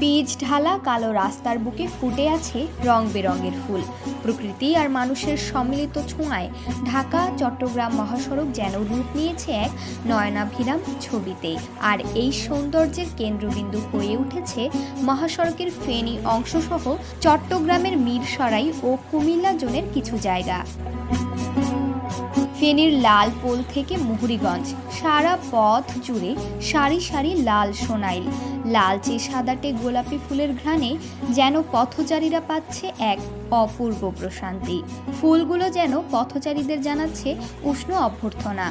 Pitch ঢালা কালো রাস্তার বুকে ফুটে আছে রং বেরঙের ফুল। প্রকৃতি আর মানুষের সম্মিলিত ছোঁয়ায় ঢাকা চট্টগ্রাম মহাসড়ক যেন রূপ নিয়েছে এক নয়নাভিরাম ছবিতে। আর এই সৌন্দর্যের কেন্দ্রবিন্দু হয়ে উঠেছে মহাসড়কের ফেনী অংশসহ চট্টগ্রামের মিরসরাই ও কুমিল্লা জোনের কিছু জায়গা। ফেনীর লাল পোল থেকে মুহুরীগঞ্জ সারা পথ জুড়ে সারি সারি লাল সোনাইল, লালচে সাদাটে গোলাপি ফুলের ঘ্রাণে যেন পথচারীরা পাচ্ছে এক অপূর্ব প্রশান্তি। ফুলগুলো যেন পথচারীদের জানাচ্ছে উষ্ণ অভ্যর্থনা।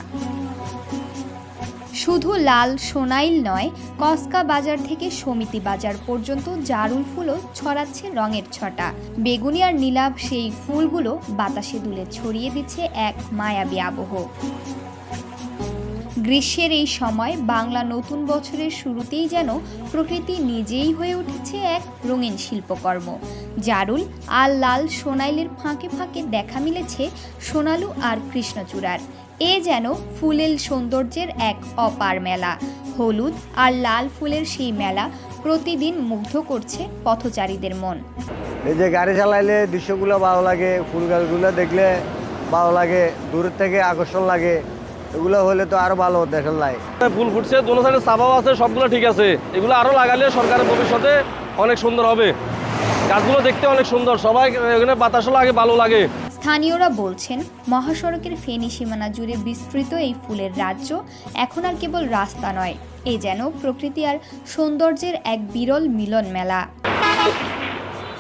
শুধু লাল সোনাইল নয়, কসকা বাজার থেকে সমিতি বাজার পর্যন্ত জারুল ফুলও ছড়াচ্ছে রঙের ছটা। বেগুনি আর নীলাভ সেই ফুলগুলো বাতাসে দুলে ছড়িয়ে দিচ্ছে এক মায়াবী আবহ। গ্রীষ্মের এই সময় বাংলা নতুন বছরের শুরুতেই যেন প্রকৃতি নিজেই হয়ে উঠেছে এক রঙিন শিল্পকর্ম। জারুল আর লাল সোনাইলের ফাঁকে ফাঁকে দেখা মিলেছে সোনালু আর কৃষ্ণচূড়ার। এ যেন ফুলের সৌন্দর্যের এক অপার মেলা। হলুদ আর লাল ফুলের সেই মেলা প্রতিদিন মুগ্ধ করছে পথচারীদের মন। এই যে গাড়ি চালাইলে দৃশ্যগুলো ভালো লাগে, ফুল গাছগুলো দেখলে ভালো লাগে, দূরের থেকে আকর্ষণ লাগে। এগুলো হলে তো আরো ভালো দেখার লাগে। ফুল ফুটছে, দোনো সাইডে চাপাও আছে, সবগুলো ঠিক আছে। এগুলো আরো লাগালে সরকারের ভবিষ্যতে অনেক সুন্দর হবে। গাছগুলো দেখতে অনেক সুন্দর, সবাই এখানে বাতাসও লাগে, ভালো লাগে। স্থানীয়রা বলছেন, মহাসড়কের ফেনী সীমানা জুড়ে বিস্তৃত এই ফুলের রাজ্য এখন আর কেবল রাস্তা নয়, এ যেন প্রকৃতি আর সৌন্দর্যের এক বিরল মিলন মেলা।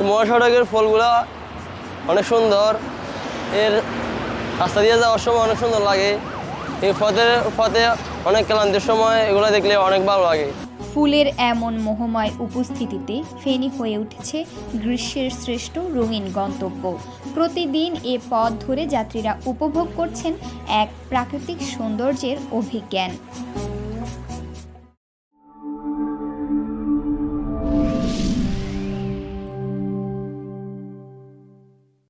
মহাসড়কের ফুলগুলো অনেক সুন্দর, এর রাস্তা দিয়ে যাওয়ার সময় অনেক সুন্দর লাগে। এই পথে অনেক ক্লান্তির সময় এগুলো দেখলে অনেক ভালো লাগে। ফুলের এমন মোহময় উপস্থিতিতে ফেনী হয়ে উঠেছে গ্রীষ্মের শ্রেষ্ঠ রঙিন গন্তব্য। প্রতিদিন এ পথ ধরে যাত্রীরা উপভোগ করছেন এক প্রাকৃতিক সৌন্দর্যের অভিজ্ঞান।